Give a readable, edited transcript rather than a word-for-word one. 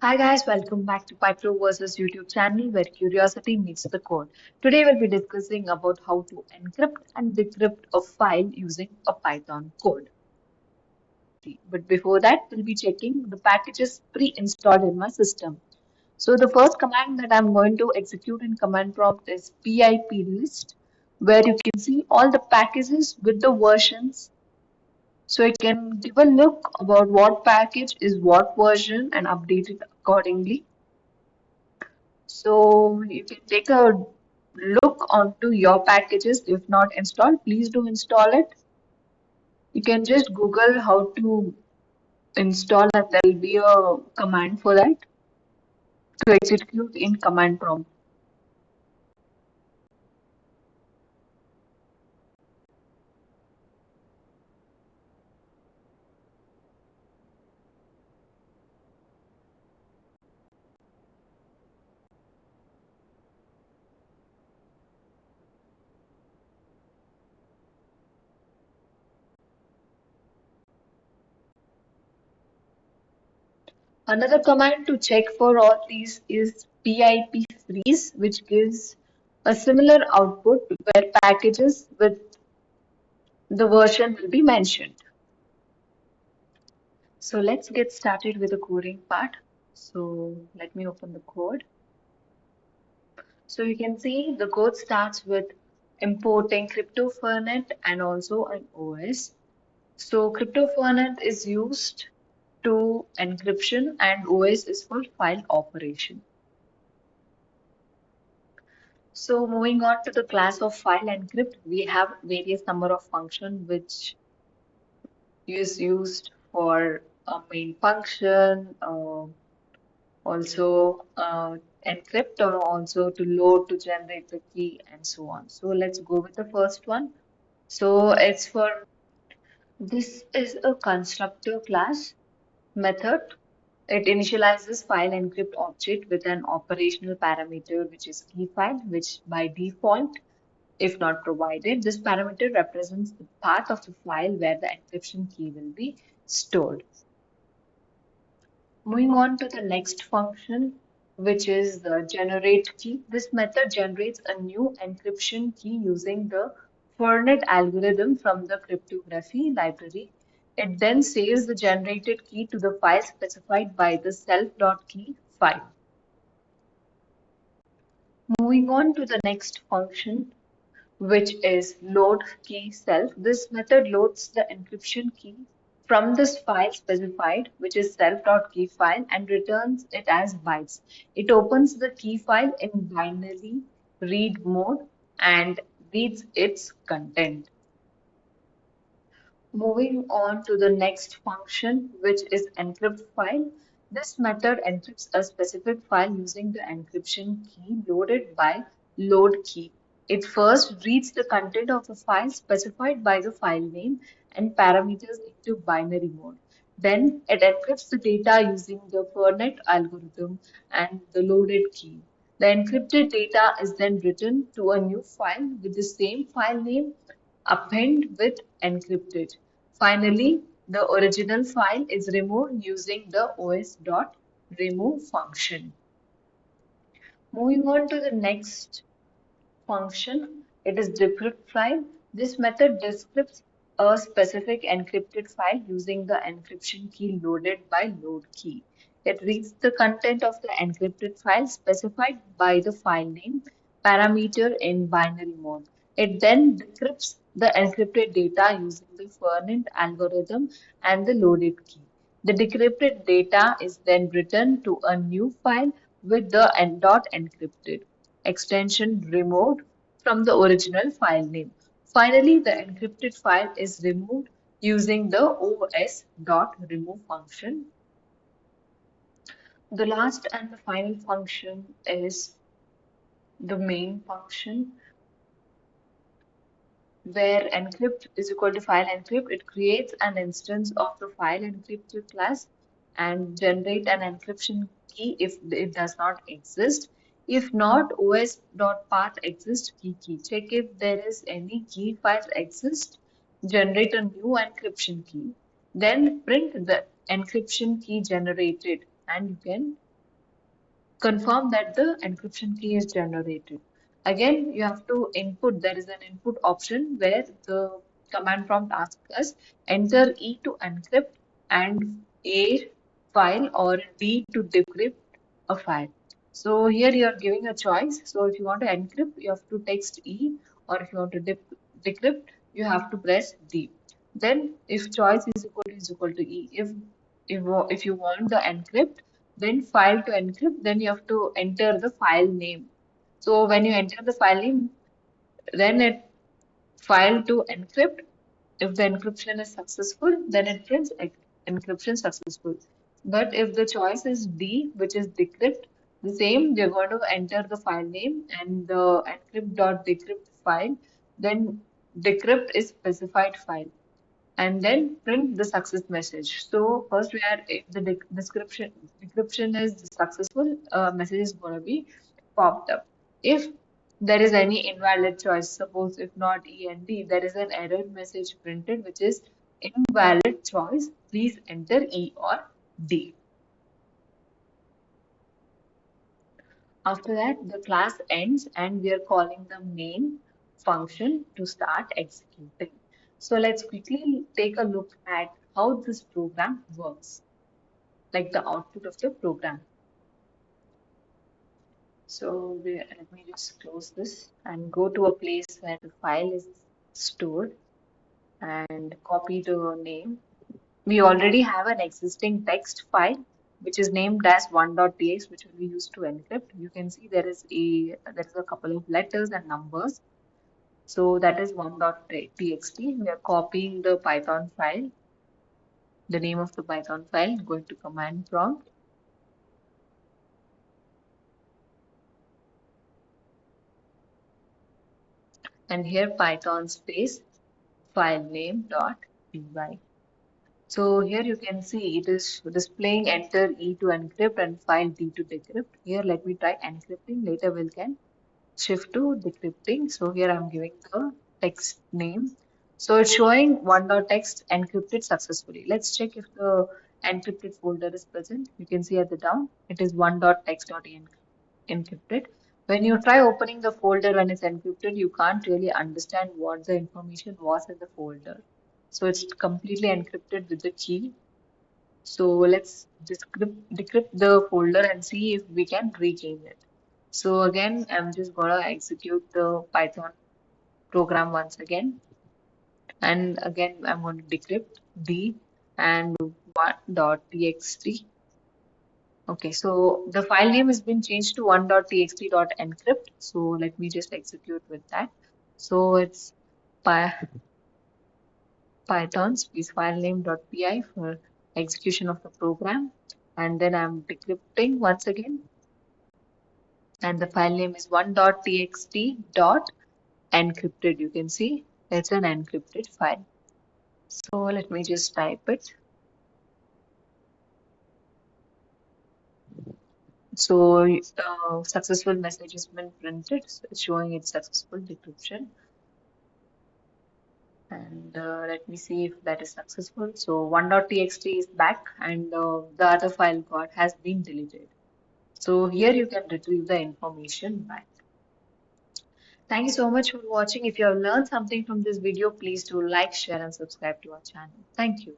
Hi guys, welcome back to Python versus YouTube channel where curiosity meets the code. Today we'll be discussing about how to encrypt and decrypt a file using a Python code. But before that, we'll be checking the packages pre-installed in my system. So the first command that I'm going to execute in command prompt is pip list, where you can see all the packages with the versions. So you can give a look about what package is what version and update it accordingly. So you can take a look onto your packages. If not installed, please do install it. You can just Google how to install and there will be a command for that to execute in command prompt. Another command to check for all these is pip freeze, which gives a similar output where packages with the version will be mentioned. So let's get started with the coding part. So let me open the code. So you can see the code starts with importing Fernet and also an OS. So Fernet is used to encryption and OS is for file operation. So moving on to the class of file encrypt, we have various number of function which is used for a main function, also encrypt or also to load to generate the key and so on. So let's go with the first one. So it's for this is a constructor class method. It initializes file encrypt object with an operational parameter which is key file, which by default, if not provided, this parameter represents the path of the file where the encryption key will be stored. Moving on to the next function, which is the generate key. This method generates a new encryption key using the Fernet algorithm from the cryptography library. It then saves the generated key to the file specified by the self.key file. Moving on to the next function, which is load key self. This method loads the encryption key from this file specified, which is self.key file, and returns it as bytes. It opens the key file in binary read mode and reads its content. Moving on to the next function, which is encrypt file. This method encrypts a specific file using the encryption key loaded by load key. It first reads the content of the file specified by the file name and parameters into binary mode. Then it encrypts the data using the Fernet algorithm and the loaded key. The encrypted data is then written to a new file with the same file name append with encrypted. Finally, the original file is removed using the os.remove function. Moving on to the next function, it is decrypt file. This method decrypts a specific encrypted file using the encryption key loaded by load key. It reads the content of the encrypted file specified by the file name parameter in binary mode. It then decrypts the encrypted data using the Fernet algorithm and the loaded key. The decrypted data is then written to a new file with the dot encrypted extension removed from the original file name. Finally, the encrypted file is removed using the os.remove function. The last and the final function is the main function where encrypt is equal to file encrypt. It creates an instance of the file encrypted class and generate an encryption key if it does not exist. If not, os.path exists key. Check if there is any key files exist. Generate a new encryption key. Then print the encryption key generated and you can confirm that the encryption key is generated. Again, you have to input, there is an input option where the command prompt asks us enter E to encrypt and A file or D to decrypt a file. So here you are giving a choice. So if you want to encrypt, you have to text E, or if you want to decrypt, you have to press D. Then if choice is equal to E, if you want the encrypt, then file to encrypt, then you have to enter the file name. So when you enter the file name, then it file to encrypt. If the encryption is successful, then it prints encryption successful. But if the choice is D, which is decrypt, the same, we're going to enter the file name and the encrypt.decrypt file, then decrypt is specified file and then print the success message. So first we are if the description decryption is successful, message is going to be popped up. If there is any invalid choice, suppose if not E and D, there is an error message printed which is invalid choice. Please enter E or D. After that, the class ends and we are calling the main function to start executing. So let's quickly take a look at how this program works, like the output of the program. So let me just close this and go to a place where the file is stored and copy the name. We already have an existing text file which is named as 1.txt, which will be used to encrypt. You can see there is a couple of letters and numbers. So that is 1.txt. We are copying the Python file, the name of the Python file, going to command prompt. And here Python space file name dot py. So here you can see it is displaying enter E to encrypt and file D to decrypt. Here let me try encrypting. Later we can shift to decrypting. So here I'm giving the text name. So it's showing 1.txt encrypted successfully. Let's check if the encrypted folder is present. You can see at the down, it is 1.txt.encrypted. When you try opening the folder when it's encrypted, you can't really understand what the information was in the folder. So it's completely encrypted with the key. So let's decrypt the folder and see if we can regain it. So again, I'm just gonna execute the Python program once again. And again, I'm going to decrypt D and 1.txt. Okay, so the file name has been changed to 1.txt.encrypt. So let me just execute with that. So it's Py Python space file name.py for execution of the program. And then I'm decrypting once again. And the file name is 1.txt.encrypted. You can see it's an encrypted file. So let me just type it. So successful message has been printed, so it's showing its successful decryption. And let me see if that is successful. So 1.txt is back and the other file got has been deleted. So here you can retrieve the information back. Thank you so much for watching. If you have learned something from this video, please do like, share and subscribe to our channel. Thank you.